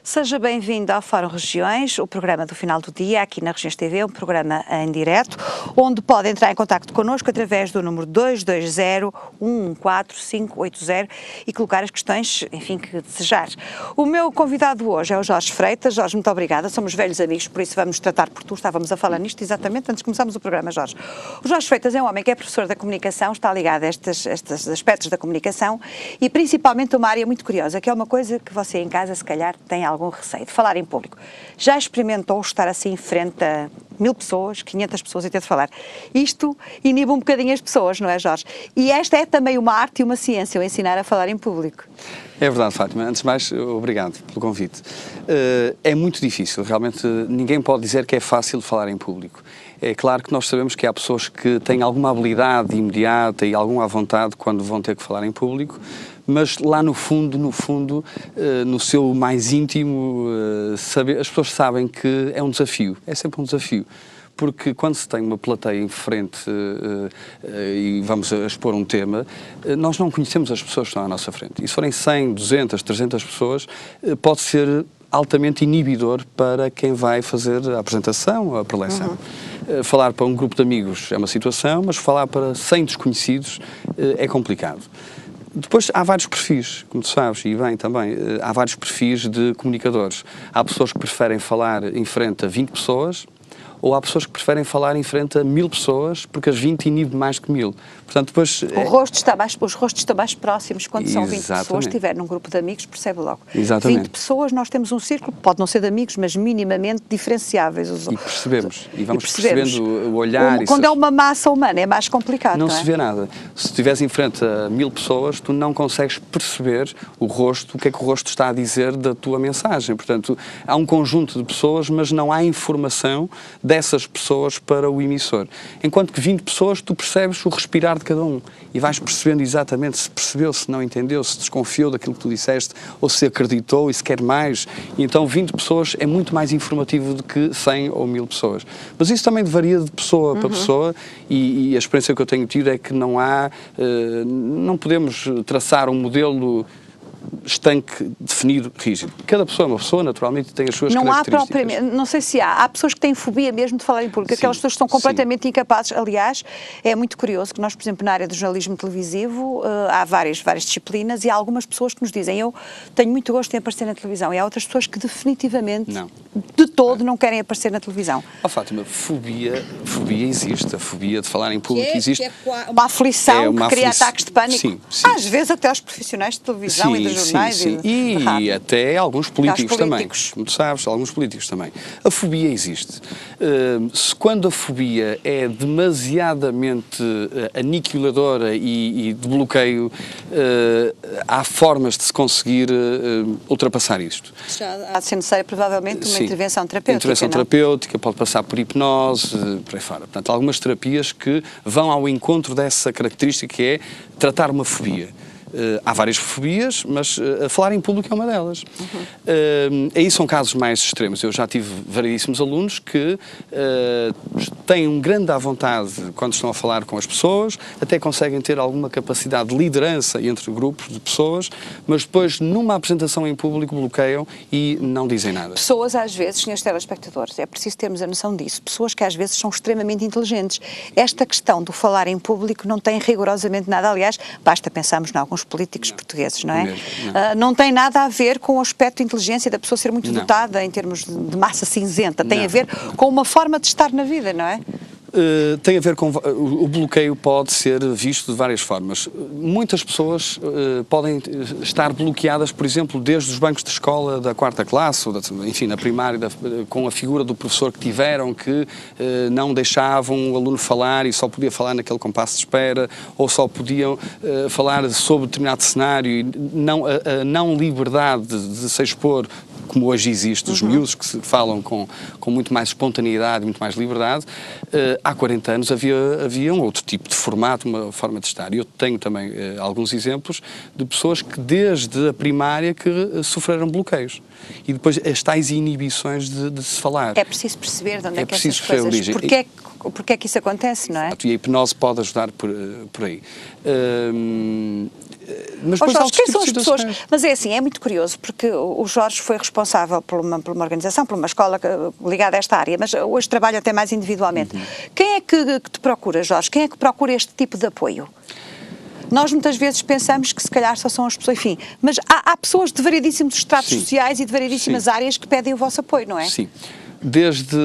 Seja bem-vindo ao Fórum Regiões, o programa do final do dia, aqui na Regiões TV, um programa em direto, onde pode entrar em contacto connosco através do número 220-114-580 e colocar as questões, enfim, que desejar. O meu convidado hoje é o Jorge Freitas. Jorge, muito obrigada, somos velhos amigos, por isso vamos tratar por tu, estávamos a falar nisto exatamente antes de começarmos o programa, Jorge. O Jorge Freitas é um homem que é professor da comunicação, está ligado a estes aspectos da comunicação e principalmente uma área muito curiosa, que é uma coisa que você em casa, se calhar, tem algum receio de falar em público. Já experimentou estar assim em frente a 1000 pessoas, 500 pessoas e ter de falar? Isto inibe um bocadinho as pessoas, não é, Jorge? E esta é também uma arte e uma ciência, o ensinar a falar em público. É verdade, Fátima. Antes de mais, obrigado pelo convite. É muito difícil, realmente ninguém pode dizer que é fácil falar em público. É claro que nós sabemos que há pessoas que têm alguma habilidade imediata e alguma vontade quando vão ter que falar em público, mas lá no fundo, no seu mais íntimo, as pessoas sabem que é um desafio, é sempre um desafio. Porque quando se tem uma plateia em frente e vamos expor um tema, nós não conhecemos as pessoas que estão à nossa frente. E se forem 100, 200, 300 pessoas, pode ser altamente inibidor para quem vai fazer a apresentação, a preleção. Falar para um grupo de amigos é uma situação, mas falar para 100 desconhecidos é complicado. Depois há vários perfis, como tu sabes, e bem também, há vários perfis de comunicadores. Há pessoas que preferem falar em frente a 20 pessoas, ou há pessoas que preferem falar em frente a 1000 pessoas, porque as 20 inibe mais que 1000. Portanto, depois... os rostos estão mais próximos. Quando são 20 pessoas, se estiver num grupo de amigos, percebe logo. Exatamente. 20 pessoas, nós temos um círculo, pode não ser de amigos, mas minimamente diferenciáveis. E percebemos. E vamos percebendo o olhar. Quando é uma massa humana, é mais complicado, não é? Não se vê nada. Se estiveres em frente a 1000 pessoas, tu não consegues perceber o rosto, o que é que o rosto está a dizer da tua mensagem. Portanto, há um conjunto de pessoas, mas não há informação dessas pessoas para o emissor. Enquanto que 20 pessoas, tu percebes o respirar de cada um e vais percebendo exatamente se percebeu, se não entendeu, se desconfiou daquilo que tu disseste ou se acreditou e se quer mais. E então 20 pessoas é muito mais informativo do que 100 ou 1000 pessoas. Mas isso também varia de pessoa para pessoa e a experiência que eu tenho tido é que não podemos traçar um modelo estanque, definido, rígido. Cada pessoa é uma pessoa, naturalmente, tem as suas características. Não há propriamente, não sei se há pessoas que têm fobia mesmo de falar em público, aquelas pessoas que estão completamente incapazes. Aliás, é muito curioso que nós, por exemplo, na área do jornalismo televisivo, há várias disciplinas e há algumas pessoas que nos dizem, eu tenho muito gosto em aparecer na televisão, e há outras pessoas que definitivamente, de todo, não querem aparecer na televisão. Fátima, fobia existe, a fobia de falar em público existe. É uma aflição que cria ataques de pânico. Sim. Às vezes até aos profissionais de televisão e dos jornais. E até alguns políticos também, como tu sabes, alguns políticos também. A fobia existe. Quando a fobia é demasiadamente aniquiladora e de bloqueio, há formas de se conseguir ultrapassar isto. Há de ser necessária, provavelmente, uma intervenção terapêutica. Intervenção terapêutica, pode passar por hipnose, por aí fora. Portanto, há algumas terapias que vão ao encontro dessa característica que é tratar uma fobia. Há várias fobias, mas falar em público é uma delas. Aí são casos mais extremos. Eu já tive variedíssimos alunos que têm um grande à vontade quando estão a falar com as pessoas, até conseguem ter alguma capacidade de liderança entre grupos de pessoas, mas depois, numa apresentação em público, bloqueiam e não dizem nada. Pessoas, às vezes, senhores telespectadores, é preciso termos a noção disso, pessoas que às vezes são extremamente inteligentes. Esta questão do falar em público não tem rigorosamente nada, aliás, basta pensarmos em alguns políticos portugueses, não é? Não tem nada a ver com o aspecto de inteligência da pessoa ser muito dotada em termos de massa cinzenta, tem a ver com uma forma de estar na vida, não é? Tem a ver com... O bloqueio pode ser visto de várias formas. Muitas pessoas podem estar bloqueadas, por exemplo, desde os bancos de escola da 4ª classe, ou enfim, na primária, com a figura do professor que tiveram, que não deixavam o aluno falar e só podia falar naquele compasso de espera, ou só podiam falar sobre determinado cenário e a não liberdade de se expor, como hoje existe, os miúdos que se falam com muito mais espontaneidade, muito mais liberdade. Há 40 anos havia um outro tipo de formato, uma forma de estar. E eu tenho também alguns exemplos de pessoas que desde a primária que sofreram bloqueios. E depois as tais inibições de se falar. É preciso perceber de onde é que essas perceber coisas... a origem. Porque é que isso acontece, não é? E a hipnose pode ajudar por aí. Mas Ó depois há Jorge, outros quem tipos são de as pessoas? situações. Mas é assim, é muito curioso, porque o Jorge foi responsável por uma organização, por uma escola ligada a esta área, mas hoje trabalha até mais individualmente. Quem é que te procura, Jorge? Quem é que procura este tipo de apoio? Nós muitas vezes pensamos que se calhar só são as pessoas, enfim, mas há pessoas de variedíssimos estratos Sim. sociais e de variedíssimas Sim. áreas que pedem o vosso apoio, não é? Sim. Desde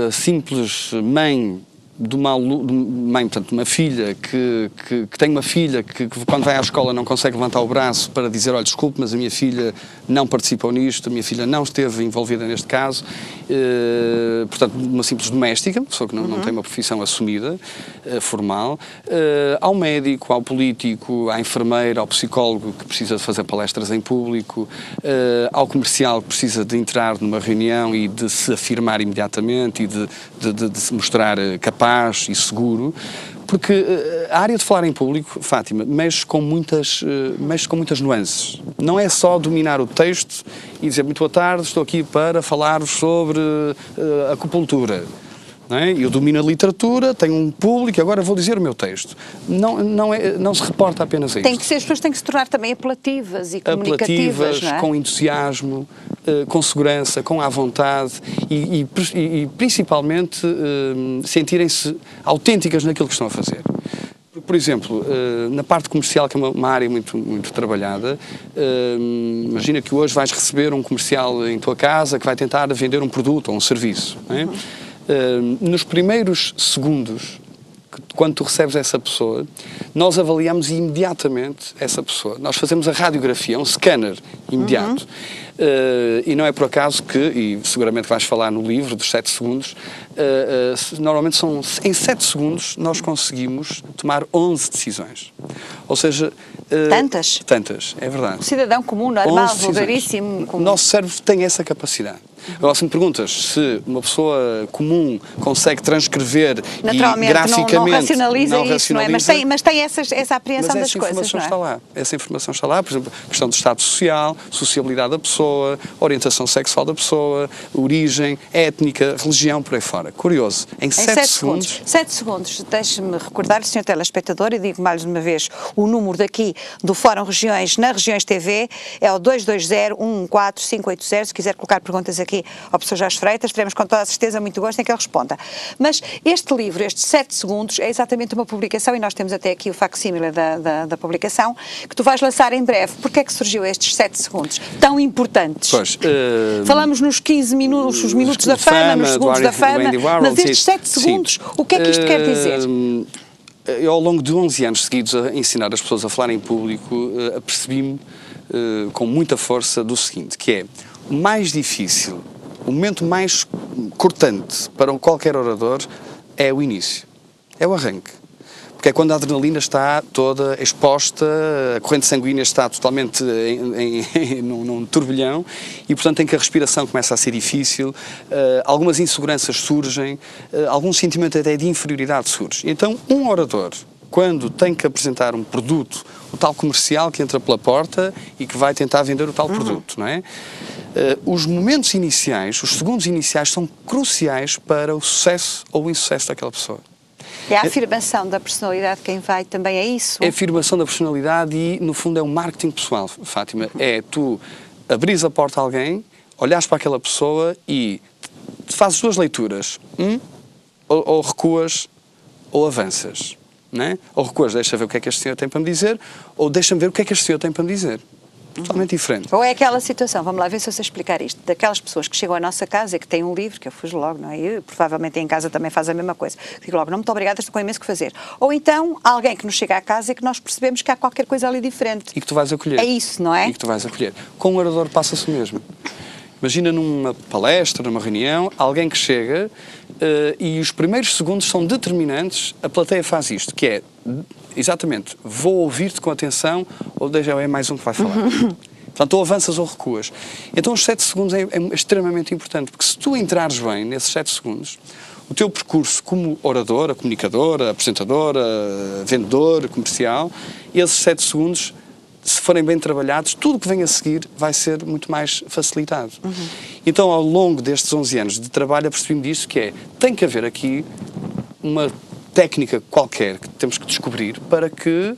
a simples mãe de mãe, portanto, uma filha que tem uma filha que quando vai à escola não consegue levantar o braço para dizer, olha, desculpe, mas a minha filha não participou nisto, a minha filha não esteve envolvida neste caso, portanto, uma simples doméstica, pessoa que não tem uma profissão assumida, formal, ao médico, ao político, à enfermeira, ao psicólogo que precisa de fazer palestras em público, ao comercial que precisa de entrar numa reunião e de se afirmar imediatamente e de se mostrar capaz e seguro, porque a área de falar em público, Fátima, mexe com muitas nuances. Não é só dominar o texto e dizer muito boa tarde, estou aqui para falar-vos sobre acupuntura. Não é? Eu domino a literatura, tenho um público, agora vou dizer o meu texto. Não se reporta apenas a isto. As pessoas têm que se tornar também apelativas e comunicativas, não é? Com entusiasmo, com segurança, com à vontade e principalmente sentirem-se autênticas naquilo que estão a fazer. Por exemplo, na parte comercial, que é uma área muito, muito trabalhada, imagina que hoje vais receber um comercial em tua casa que vai tentar vender um produto ou um serviço. Não é? Nos primeiros segundos, quando tu recebes essa pessoa, nós avaliamos imediatamente essa pessoa. Nós fazemos a radiografia, um scanner imediato. E não é por acaso que, e seguramente vais falar no livro dos 7 segundos, normalmente em 7 segundos nós conseguimos tomar 11 decisões. Ou seja... Tantas? Tantas, é verdade. Um cidadão comum, normal, vulgaríssimo. O nosso cérebro tem essa capacidade. Agora, se me perguntas se uma pessoa comum consegue transcrever naturalmente, e graficamente... não racionaliza isso, não é? Mas tem essa apreensão das coisas, não é? Está lá. Essa informação está lá. Por exemplo, questão do estado social, sociabilidade da pessoa, orientação sexual da pessoa, origem, étnica, religião, por aí fora. Curioso. Em 7 segundos... 7 segundos. Deixe-me recordar, Sr. Telespectador, e digo mais uma vez, o número daqui do Fórum Regiões na Regiões TV é o 220-114-580. Se quiser colocar perguntas aqui ao professor Jorge Freitas, teremos com toda a certeza muito gosto em que ele responda. Mas este livro, estes 7 segundos, é exatamente uma publicação, e nós temos até aqui o facsímile da publicação, que tu vais lançar em breve. Porquê é que surgiu estes 7 segundos tão importantes? Pois, falamos nos 15 minutos, os minutos da fama, nos segundos da fama, mas estes 7 segundos, o que é que isto quer dizer? Eu, ao longo de 11 anos seguidos a ensinar as pessoas a falar em público, apercebi-me com muita força do seguinte, que é o mais difícil, o momento mais cortante para qualquer orador é o início, é o arranque. Porque é quando a adrenalina está toda exposta, a corrente sanguínea está totalmente num turbilhão e, portanto, em que a respiração começa a ser difícil, algumas inseguranças surgem, algum sentimento até de inferioridade surge. Então, um orador, quando tem que apresentar um produto, o tal comercial que entra pela porta e que vai tentar vender o tal produto, não é? Os momentos iniciais, os segundos iniciais são cruciais para o sucesso ou o insucesso daquela pessoa. É a afirmação da personalidade quem vai, também é isso? É a afirmação da personalidade e, no fundo, é um marketing pessoal, Fátima. É tu abris a porta a alguém, olhares para aquela pessoa e fazes 2 leituras. Ou recuas ou avanças. Não é? Ou recuas, deixa ver o que é que este senhor tem para me dizer, ou deixa-me ver o que é que este senhor tem para me dizer. Totalmente diferente. Ou é aquela situação, vamos lá ver se eu sei explicar isto, daquelas pessoas que chegam à nossa casa e que têm um livro, que eu fujo logo, não é? Eu, provavelmente em casa também faz a mesma coisa. Digo logo, não, muito obrigada, estou com imenso que fazer. Ou então, alguém que nos chega à casa e que nós percebemos que há qualquer coisa ali diferente. E que tu vais acolher. É isso, não é? E que tu vais acolher. Com um orador passa-se o mesmo. Imagina numa palestra, numa reunião, alguém que chega e os primeiros segundos são determinantes, a plateia faz isto, que é, exatamente, vou ouvir-te com atenção ou deixa é mais um que vai falar. Portanto, ou avanças ou recuas. Então os 7 segundos é extremamente importante, porque se tu entrares bem nesses 7 segundos, o teu percurso como oradora, comunicadora, apresentadora, vendedor, comercial, esses 7 segundos, se forem bem trabalhados, tudo o que vem a seguir vai ser muito mais facilitado. Então, ao longo destes 11 anos de trabalho, apercebi-me disso, que é, tem que haver aqui uma técnica qualquer que temos que descobrir para que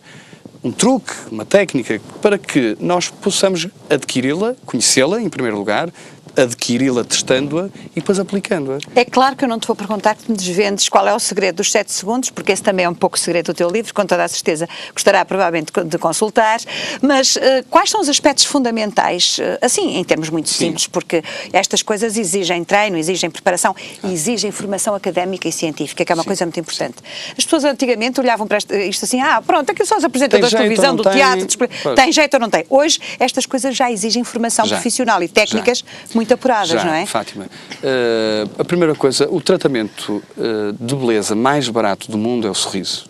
um truque, uma técnica, para que nós possamos adquiri-la, conhecê-la em primeiro lugar, adquiri-la testando-a e depois aplicando-a. É claro que eu não te vou perguntar que me desvendes qual é o segredo dos 7 segundos, porque esse também é um pouco o segredo do teu livro, com toda a certeza gostará provavelmente de consultar, mas quais são os aspectos fundamentais, assim, em termos muito simples, porque estas coisas exigem treino, exigem preparação, exigem formação académica e científica, que é uma coisa muito importante. As pessoas antigamente olhavam para isto assim, pronto, aqui são os apresentadores de televisão, do teatro, tem jeito ou não tem. Hoje, estas coisas já exigem formação profissional e técnicas muito apuradas, não é? Fátima, a primeira coisa, o tratamento de beleza mais barato do mundo é o sorriso.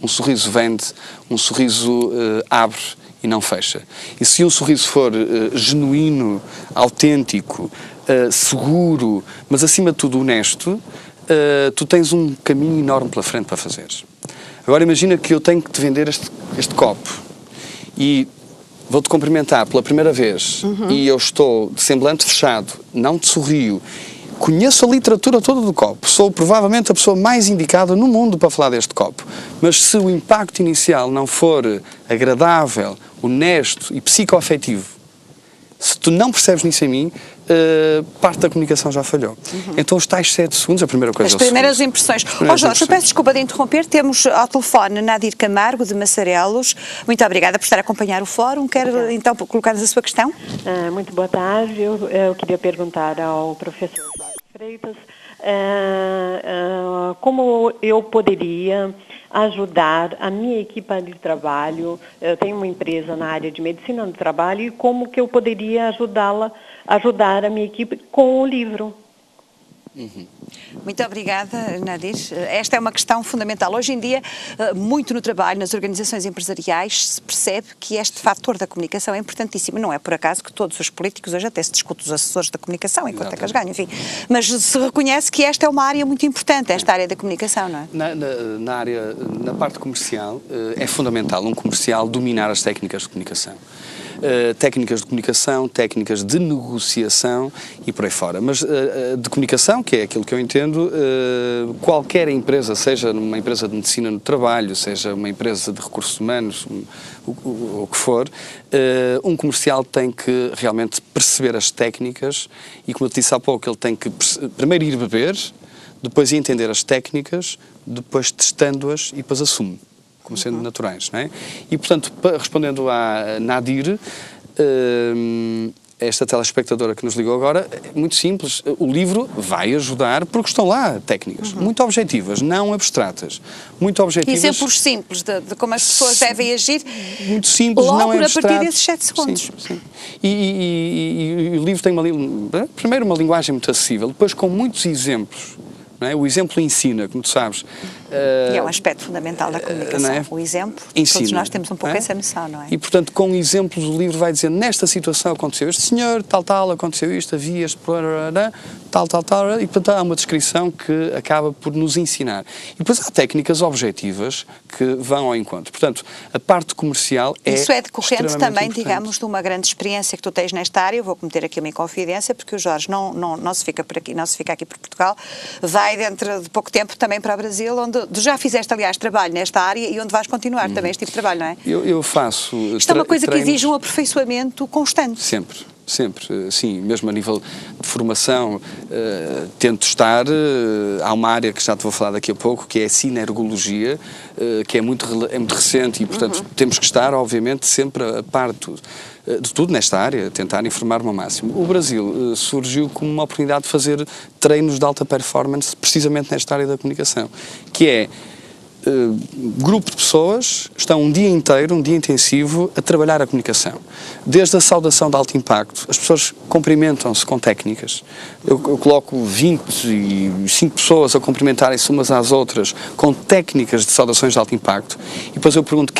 Um sorriso vende, um sorriso abre e não fecha. E se um sorriso for genuíno, autêntico, seguro, mas acima de tudo honesto, tu tens um caminho enorme pela frente para fazeres. Agora imagina que eu tenho que te vender este copo e vou-te cumprimentar pela primeira vez e eu estou de semblante fechado, não te sorrio, conheço a literatura toda do copo, sou provavelmente a pessoa mais indicada no mundo para falar deste copo, mas se o impacto inicial não for agradável, honesto e psicoafetivo, se tu não percebes nisso em mim, parte da comunicação já falhou. Então os tais 7 segundos, a primeira coisa As primeiras impressões. Jorge, eu peço desculpa de interromper, temos ao telefone Nadir Camargo, de Massarelos. Muito obrigada por estar a acompanhar o fórum. Quer então colocar-nos a sua questão? Muito boa tarde. Eu queria perguntar ao professor Jorge Freitas como eu poderia ajudar a minha equipe de trabalho. Eu tenho uma empresa na área de medicina do trabalho e como que eu poderia ajudar a minha equipe com o livro. Muito obrigada, Nadir. Esta é uma questão fundamental. Hoje em dia, muito no trabalho, nas organizações empresariais, se percebe que este fator da comunicação é importantíssimo. Não é por acaso que todos os políticos hoje até se discutem os assessores da comunicação, enquanto é que eles ganham, enfim. Mas se reconhece que esta é uma área muito importante, esta área da comunicação, não é? Na parte comercial, é fundamental um comercial dominar as técnicas de comunicação. Técnicas de comunicação, técnicas de negociação e por aí fora. Mas de comunicação, que é aquilo que eu entendo, qualquer empresa, seja uma empresa de medicina no trabalho, seja uma empresa de recursos humanos, o que for, um comercial tem que realmente perceber as técnicas e, como eu te disse há pouco, ele tem que primeiro ir beber, depois ir entender as técnicas, depois testando-as e depois assume como sendo naturais, não é? E, portanto, respondendo à Nadir, esta telespectadora que nos ligou agora, é muito simples. O livro vai ajudar porque estão lá técnicas muito objetivas, não abstratas. Muito objetivas. Exemplos simples de como as pessoas devem agir. Muito simples, logo não é abstrato. a partir desses 7 segundos. Sim. E o livro tem primeiro uma linguagem muito acessível, depois com muitos exemplos. É? O exemplo ensina, como tu sabes. E é um aspecto fundamental da comunicação. É? O exemplo, ensina, todos nós temos um pouco essa noção, não é? E, portanto, com exemplos, o livro vai dizer, nesta situação aconteceu este senhor, tal, aconteceu isto, havia este, tal, e, portanto, há uma descrição que acaba por nos ensinar. E depois há técnicas objetivas que vão ao encontro. Portanto, a parte comercial é isso é decorrente também, importante. digamos, de uma grande experiência que tu tens nesta área. Eu vou cometer aqui uma inconfidência, porque o Jorge não se fica por aqui, não se fica aqui por Portugal, vai dentro de pouco tempo também para o Brasil, onde já fizeste, aliás, trabalho nesta área e onde vais continuar também este tipo de trabalho, não é? Eu faço... Isto é uma coisa que exige um aperfeiçoamento constante. Sempre, sim, mesmo a nível de formação, tento estar, há uma área que já te vou falar daqui a pouco, que é a sinergologia, que é muito recente e, portanto, temos que estar, obviamente, sempre a par de tudo nesta área, tentar informar-me ao máximo. O Brasil surgiu como uma oportunidade de fazer treinos de alta performance precisamente nesta área da comunicação, que é grupo de pessoas estão um dia inteiro, um dia intensivo, a trabalhar a comunicação. Desde a saudação de alto impacto, as pessoas cumprimentam-se com técnicas. Eu coloco 25 pessoas a cumprimentarem-se umas às outras com técnicas de saudações de alto impacto e depois eu pergunto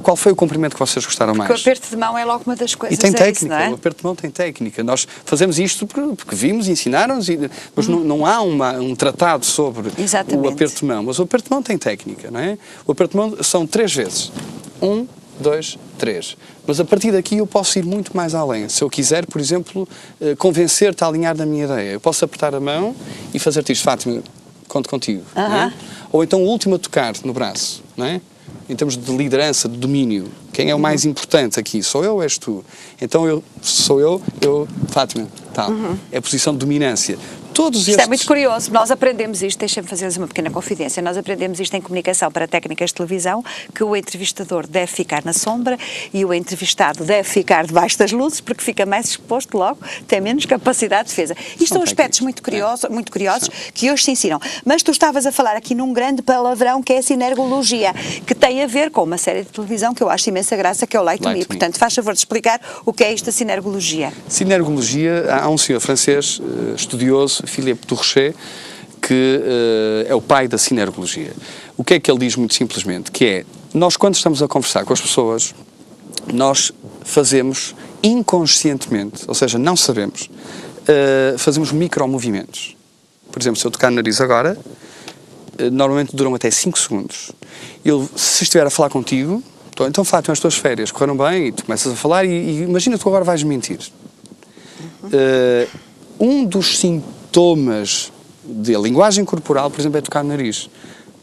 qual foi o cumprimento que vocês gostaram mais. Porque o aperto de mão é logo uma das coisas. E tem técnica, isso, não é? O aperto de mão tem técnica. Nós fazemos isto porque vimos, ensinaram-nos, mas não há um tratado sobre o aperto de mão. Mas o aperto de mão tem técnica. Não é? O aperto de mão são 3 vezes. 1, 2, 3. Mas a partir daqui eu posso ir muito mais além. Se eu quiser, por exemplo, convencer-te a alinhar na minha ideia, eu posso apertar a mão e fazer-te isto, Fátima, conto contigo. Não é? Ou então o último a tocar no braço, não é? Em termos de liderança, de domínio. Quem é o mais importante aqui? Sou eu ou és tu? Então sou eu, Fátima, tal. É a posição de dominância. Isto é muito curioso, nós aprendemos isto, deixem-me fazer-lhes uma pequena confidência, nós aprendemos isto em comunicação para técnicas de televisão, que o entrevistador deve ficar na sombra e o entrevistado deve ficar debaixo das luzes, porque fica mais exposto logo, tem menos capacidade de defesa. Isto são aspectos muito curiosos que hoje se ensinam. Mas tu estavas a falar aqui num grande palavrão que é a sinergologia, que tem a ver com uma série de televisão que eu acho imensa graça, que é o Lie to Me. Portanto, faz favor de explicar o que é isto da sinergologia. Sinergologia, há um senhor francês estudioso, Philippe Durocher, que é o pai da sinergologia. O que é que ele diz muito simplesmente? Que é, nós quando estamos a conversar com as pessoas, nós fazemos inconscientemente, ou seja, não sabemos, fazemos micromovimentos. Por exemplo, se eu tocar no nariz agora, normalmente duram até 5 segundos. Se estiver a falar contigo, então Fátima, as tuas férias correram bem, e tu começas a falar e imagina que tu agora vais mentir. Um dos sintomas de linguagem corporal, por exemplo, é tocar no nariz.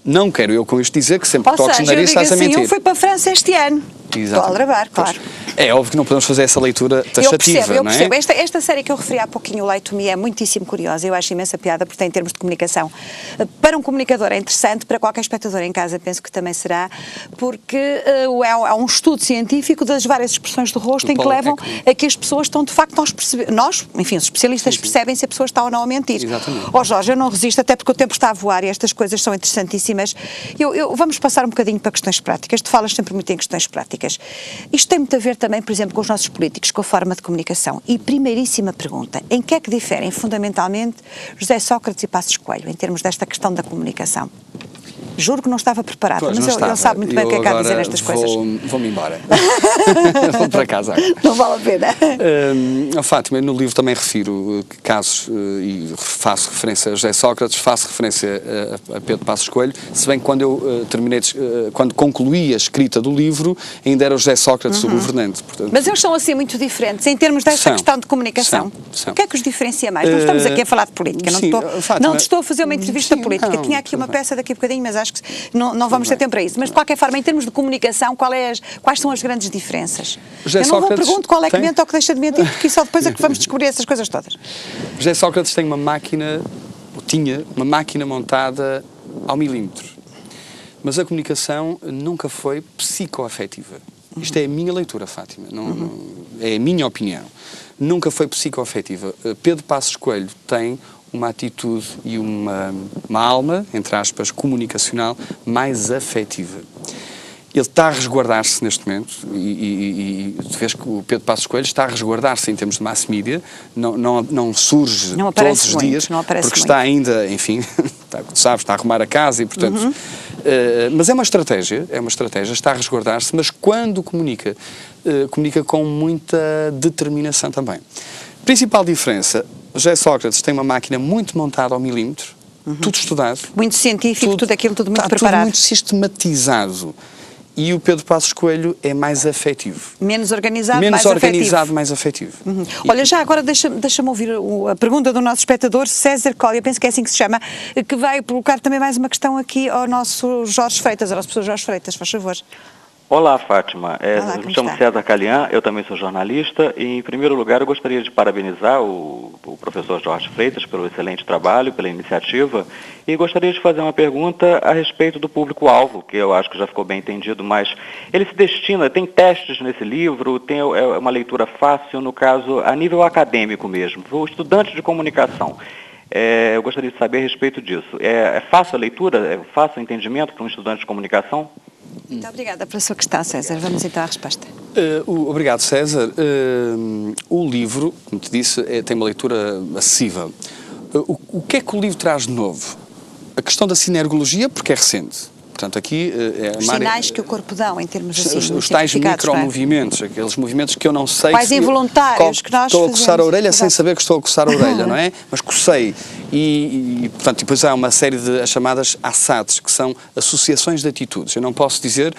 Não quero eu com isto dizer que sempre que toques no nariz estás a mentir. Eu fui para a França este ano. Estou a gravar, claro. É óbvio que não podemos fazer essa leitura taxativa, eu percebo. Esta série que eu referi há pouquinho, o Lie to Me, é muitíssimo curiosa. Eu acho imensa piada, porque tem termos de comunicação. Para um comunicador é interessante, para qualquer espectador em casa penso que também será, porque é um estudo científico das várias expressões do rosto em que levam a que as pessoas estão, de facto, nós, enfim, os especialistas percebem se a pessoa está ou não a mentir. Exatamente. Jorge, eu não resisto, até porque o tempo está a voar e estas coisas são interessantíssimas. Vamos passar um bocadinho para questões práticas. Tu falas sempre muito em questões práticas. Isto tem muito a ver também, por exemplo, com os nossos políticos, com a forma de comunicação. E primeiríssima pergunta, em que é que diferem fundamentalmente José Sócrates e Passos Coelho, em termos desta questão da comunicação? Juro que não estava preparado, mas ele sabe muito bem o que é que há a dizer nestas coisas. Vou-me embora. Vou para casa agora. Não vale a pena. Fátima, no livro também refiro casos e faço referência a José Sócrates, faço referência a Pedro Passos Coelho, se bem que quando eu quando concluí a escrita do livro, ainda era o José Sócrates o governante. Portanto, mas eles são assim muito diferentes em termos desta questão de comunicação. São. O que é que os diferencia mais? Não estamos aqui a falar de política, não te estou a fazer uma entrevista política. Tinha aqui uma peça daqui a bocadinho, mas acho que não vamos ter tempo para isso. Mas, de qualquer forma, em termos de comunicação, quais são as grandes diferenças? Eu não vou perguntar qual é que mente ou que deixa de mentir, porque só depois é que vamos descobrir essas coisas todas. José Sócrates tem tinha uma máquina montada ao milímetro. Mas a comunicação nunca foi psicoafetiva. Isto é a minha leitura, Fátima. É a minha opinião. Nunca foi psicoafetiva. Pedro Passos Coelho tem uma atitude e uma alma, entre aspas, comunicacional, mais afetiva. Ele está a resguardar-se neste momento e tu vês que o Pedro Passos Coelho está a resguardar-se em termos de mass media, não surge todos os dias, porque está ainda, enfim, está a arrumar a casa e, portanto... mas é uma estratégia, está a resguardar-se, mas quando comunica com muita determinação também. Principal diferença, José Sócrates tem uma máquina muito montada ao milímetro, tudo estudado. Muito científico, tudo muito preparado. Tudo muito sistematizado. E o Pedro Passos Coelho é mais afetivo. Menos organizado, mais afetivo. Olha, já agora deixa-me ouvir a pergunta do nosso espectador, César Collier, penso que é assim que se chama, que vai colocar também mais uma questão aqui ao nosso Jorge Freitas, ao nosso professor Jorge Freitas, faz favor. Olá, Fátima. Me chamo César Calian, eu também sou jornalista e, em primeiro lugar, eu gostaria de parabenizar o professor Jorge Freitas pelo excelente trabalho, pela iniciativa, e gostaria de fazer uma pergunta a respeito do público-alvo, que eu acho que já ficou bem entendido, mas ele se destina, tem testes nesse livro, tem uma leitura fácil, no caso, a nível acadêmico mesmo, o estudante de comunicação. Eu gostaria de saber a respeito disso. É fácil a leitura? É fácil o entendimento para um estudante de comunicação? Muito obrigada pela sua questão, César. Vamos então à resposta. Obrigado, César. O livro, como te disse, tem uma leitura acessível. O que é que o livro traz de novo? A questão da sinergologia, porque é recente. Portanto, aqui os sinais que o corpo dão, em termos assim, os tais micromovimentos, aqueles movimentos que eu não sei... Quais involuntários que nós fazemos. Estou a coçar a orelha sem saber que estou a coçar a orelha, não é? Mas cocei. Portanto, depois há uma série de as chamadas ASATs, que são associações de atitudes. Eu não posso dizer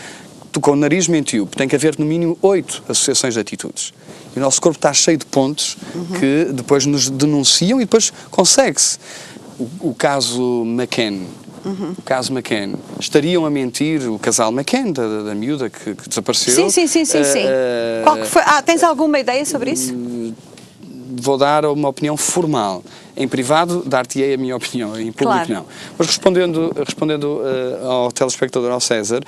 que com o nariz mentiu, porque tem que haver no mínimo 8 associações de atitudes. E o nosso corpo está cheio de pontos que depois nos denunciam e depois consegue-se. o caso McCann. O caso McCann. Estariam a mentir o casal McCann, da miúda que desapareceu? Sim. Qual que foi? Tens alguma ideia sobre isso? Vou dar uma opinião formal. Em privado, dar-te-ei a minha opinião, em público não. Mas respondendo ao telespectador, ao César,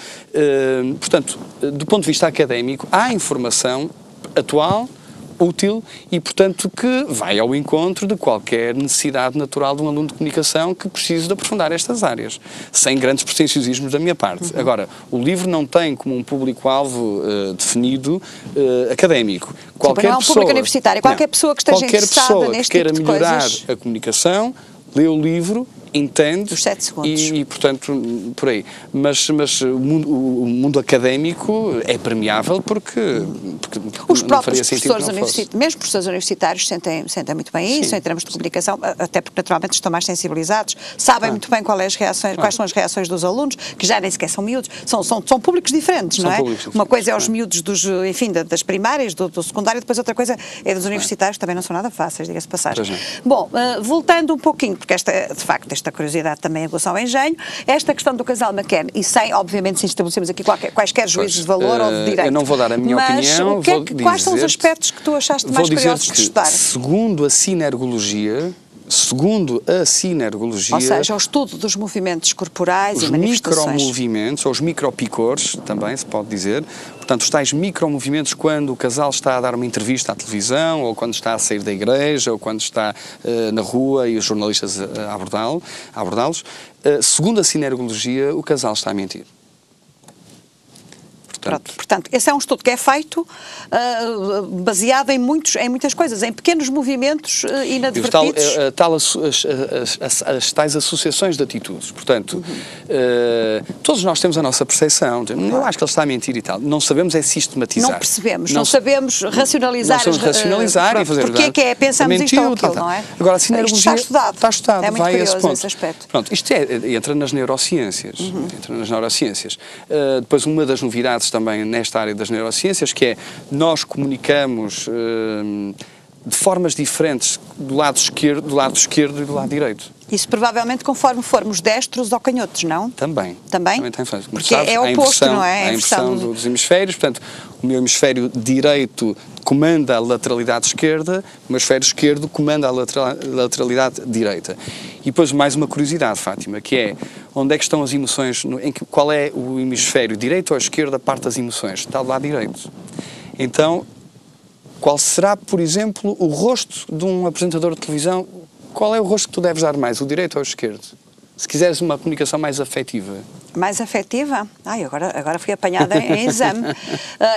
portanto, do ponto de vista académico, há informação atual, útil e, portanto, que vai ao encontro de qualquer necessidade natural de um aluno de comunicação que precise de aprofundar estas áreas, sem grandes pretenciosismos da minha parte. Agora, o livro não tem como um público-alvo definido académico. Qualquer pessoa, público universitário, qualquer pessoa que esteja interessada neste tipo de coisas. Qualquer pessoa que queira melhorar a comunicação, lê o livro, entende dos 7 segundos. E, portanto, por aí. Mas o mundo académico é permeável porque os não faria próprios sentido professores mesmo professores universitários sentem muito bem isso, em termos de comunicação, até porque naturalmente estão mais sensibilizados, sabem muito bem quais são as reações dos alunos, que já nem sequer são miúdos, são públicos diferentes, não é? Uma coisa é os miúdos das primárias, do secundário, depois outra coisa é dos universitários, que também não são nada fáceis, diga-se de passagem. Bom, voltando um pouquinho, porque de facto esta curiosidade também aguça ao engenho, esta questão do casal McCann, e obviamente, sem estabelecermos aqui quaisquer juízos de valor ou de direito. Eu não vou dar a minha opinião, quais são os aspectos que tu achaste mais curiosos de estudar? Segundo a sinergologia, ou seja, o estudo dos movimentos corporais e manifestações. Os micromovimentos, ou os micropicores, também se pode dizer, portanto, os tais micromovimentos quando o casal está a dar uma entrevista à televisão, ou quando está a sair da igreja, ou quando está na rua e os jornalistas a abordá-los, segundo a sinergologia, o casal está a mentir. Portanto, esse é um estudo que é feito baseado em muitas coisas, em pequenos movimentos inadvertidos. As tais associações de atitudes. Portanto, todos nós temos a nossa percepção. Eu acho que ele está a mentir e tal. Não sabemos sistematizar. Não percebemos, não sabemos racionalizar. Não sabemos racionalizar e fazer... Porque pensamos isto ou aquilo, não é? Agora, a sinergologia está estudado. É muito curioso esse aspecto. Pronto, isto entra nas neurociências. Depois, uma das novidades também nesta área das neurociências, que é nós comunicamos de formas diferentes do lado esquerdo e do lado direito. Isso provavelmente conforme formos destros ou canhotos, não? Também tem influência. Porque é oposto, não é? A inversão dos hemisférios, portanto, o meu hemisfério direito comanda a lateralidade esquerda, o meu hemisfério esquerdo comanda a lateralidade direita. E depois mais uma curiosidade, Fátima, que é onde é que estão as emoções, qual é o hemisfério direito ou esquerdo a parte das emoções? Está do lado direito. Então, qual será, por exemplo, o rosto de um apresentador de televisão? Qual é o rosto que tu deves dar mais, o direito ou o esquerdo? Se quiseres uma comunicação mais afetiva. Mais afetiva? Agora fui apanhada em exame.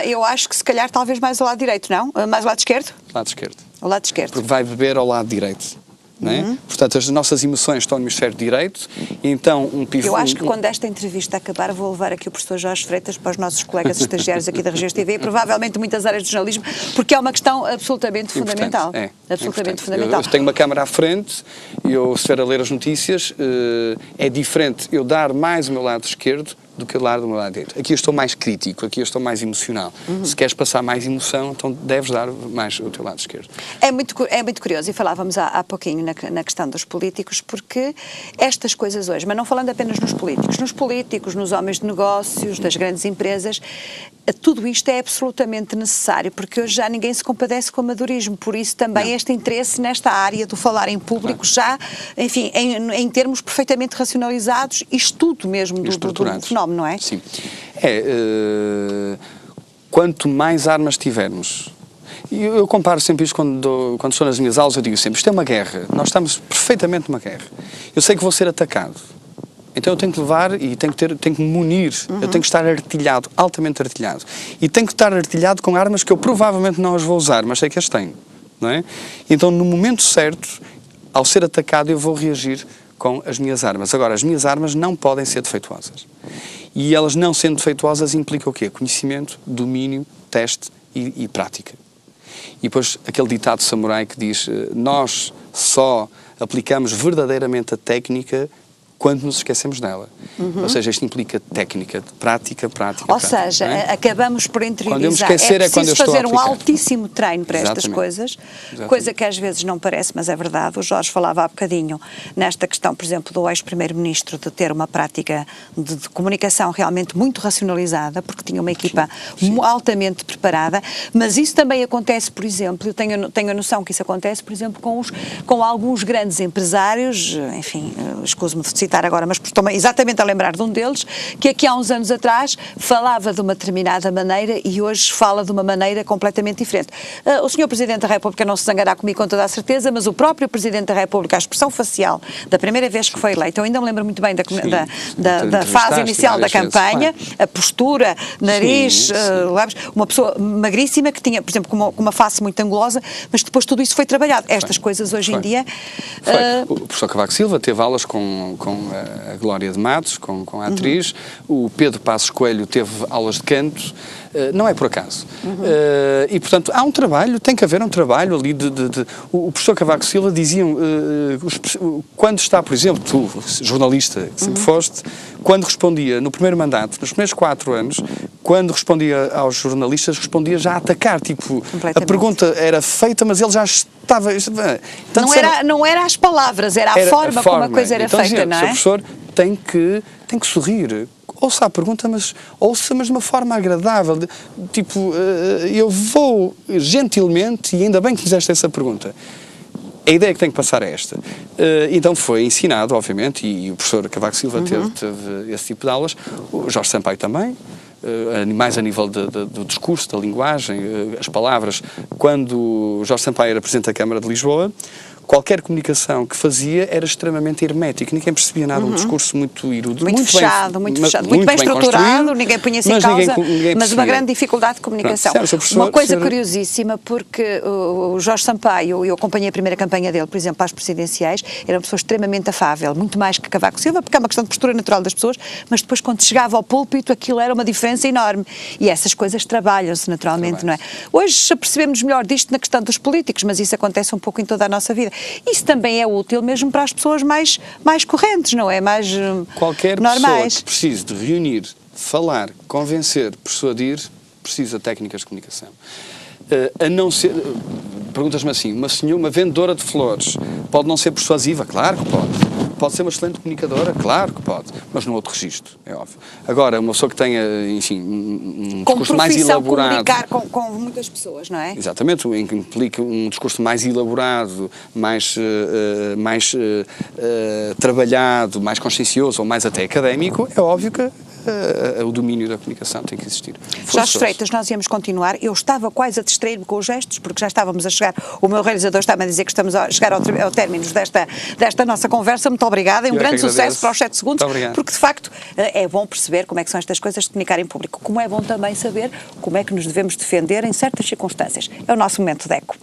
Eu acho que se calhar talvez mais ao lado direito, não? Mais ao lado esquerdo? Lado esquerdo. Ao lado esquerdo. Porque vai beber ao lado direito. Não é? Portanto, as nossas emoções estão no hemisfério direito, e então Eu acho que quando esta entrevista acabar vou levar aqui o professor Jorge Freitas para os nossos colegas estagiários aqui da Regiões TV e provavelmente muitas áreas de jornalismo, porque é uma questão absolutamente fundamental. Absolutamente fundamental. Eu tenho uma câmara à frente e eu, se estiver a ler as notícias, é diferente eu dar mais o meu lado esquerdo do que o lado do meu lado direito. Aqui eu estou mais crítico, aqui eu estou mais emocional. Se queres passar mais emoção, então deves dar mais o teu lado esquerdo. É muito curioso, e falávamos há pouquinho na questão dos políticos, porque estas coisas hoje, mas não falando apenas nos políticos, nos homens de negócios, das grandes empresas, tudo isto é absolutamente necessário, porque hoje já ninguém se compadece com o amadorismo, por isso também este interesse nesta área do falar em público já, enfim, em termos perfeitamente racionalizados e estudo mesmo do fenómeno, não é? Sim. Quanto mais armas tivermos, e eu comparo sempre isto quando estou nas minhas aulas, eu digo sempre, isto é uma guerra, nós estamos perfeitamente numa guerra. Eu sei que vou ser atacado. Então eu tenho que levar e tenho que me munir, eu tenho que estar artilhado, altamente artilhado. E tenho que estar artilhado com armas que eu provavelmente não as vou usar, mas sei que as tenho. Não é? Então, no momento certo, ao ser atacado, eu vou reagir com as minhas armas. Agora, as minhas armas não podem ser defeituosas. E elas não sendo defeituosas implica o quê? Conhecimento, domínio, teste e prática. E depois aquele ditado samurai que diz nós só aplicamos verdadeiramente a técnica quando nos esquecemos dela. Ou seja, isto implica técnica, prática. Ou seja, acabamos por interiorizar. Quando eu me esquecer é quando eu estou a fazer um aplicar. altíssimo treino para estas Exatamente. coisas, Exatamente. coisa que às vezes não parece, mas é verdade. O Jorge falava há bocadinho nesta questão, por exemplo, do ex-primeiro-ministro de ter uma prática de comunicação realmente muito racionalizada, porque tinha uma equipa altamente preparada, mas isso também acontece, por exemplo, eu tenho a noção que isso acontece, por exemplo, com alguns grandes empresários, enfim, escuso-me de citar agora, mas estou-me exatamente a lembrar de um deles, que aqui há uns anos atrás falava de uma determinada maneira e hoje fala de uma maneira completamente diferente. O Sr. Presidente da República não se zangará comigo com toda a certeza, mas o próprio Presidente da República, a expressão facial da primeira vez que foi eleito, eu ainda me lembro muito bem da fase inicial da campanha, a postura, nariz, uma pessoa magríssima que tinha, por exemplo, com uma face muito angulosa, mas depois tudo isso foi trabalhado. Estas coisas hoje em dia... O professor Cavaco Silva teve aulas com a Glória de Matos, com a atriz, o Pedro Passos Coelho teve aulas de canto, não é por acaso. E, portanto, há um trabalho, tem que haver um trabalho ali o professor Cavaco Silva dizia, quando está, por exemplo, tu, jornalista, que sempre foste, quando respondia no primeiro mandato, nos primeiros 4 anos, quando respondia aos jornalistas, respondia já a atacar, tipo, a pergunta era feita, mas ele já estava... Não era as palavras, era a forma como a coisa era feita, não é? O professor tem que sorrir. Ouça a pergunta, mas de uma forma agradável. Tipo, eu vou gentilmente, e ainda bem que fizeste essa pergunta. A ideia que tenho que passar é esta. Então foi ensinado, obviamente, e o professor Cavaco Silva teve esse tipo de aulas, o Jorge Sampaio também, mais a nível do discurso, da linguagem, as palavras. Quando o Jorge Sampaio era Presidente da Câmara de Lisboa, qualquer comunicação que fazia era extremamente hermética, ninguém percebia nada, um discurso muito erudito, muito fechado, muito bem estruturado, ninguém punha-se em causa, mas uma grande dificuldade de comunicação. Uma coisa curiosíssima, porque o Jorge Sampaio, eu acompanhei a primeira campanha dele, por exemplo, às presidenciais, era uma pessoa extremamente afável, muito mais que Cavaco Silva, porque é uma questão de postura natural das pessoas, mas depois quando chegava ao púlpito aquilo era uma diferença enorme, e essas coisas trabalham-se naturalmente, não é? Hoje percebemos melhor disto na questão dos políticos, mas isso acontece um pouco em toda a nossa vida. Isso também é útil mesmo para as pessoas mais correntes, não é? Mais qualquer normais. Pessoa que precise de reunir, falar, convencer, persuadir, precisa de técnicas de comunicação. A não ser... Perguntas-me assim, uma vendedora de flores pode não ser persuasiva? Claro que pode. Pode ser uma excelente comunicadora? Claro que pode. Mas num outro registro, é óbvio. Agora, uma pessoa que tenha, enfim, um discurso mais elaborado... comunicar com muitas pessoas, não é? Exatamente, que implica um discurso mais elaborado, mais trabalhado, mais consciencioso ou mais até académico, é óbvio que o domínio da comunicação tem que existir. Jorge Freitas, nós íamos continuar. Eu estava quase a distrair-me com os gestos, porque já estávamos a chegar, o meu realizador está-me a dizer que estamos a chegar ao término desta nossa conversa. Muito obrigada, e um grande sucesso para os 7 segundos, porque de facto é bom perceber como é que são estas coisas de comunicar em público, como é bom também saber como é que nos devemos defender em certas circunstâncias. É o nosso momento de eco.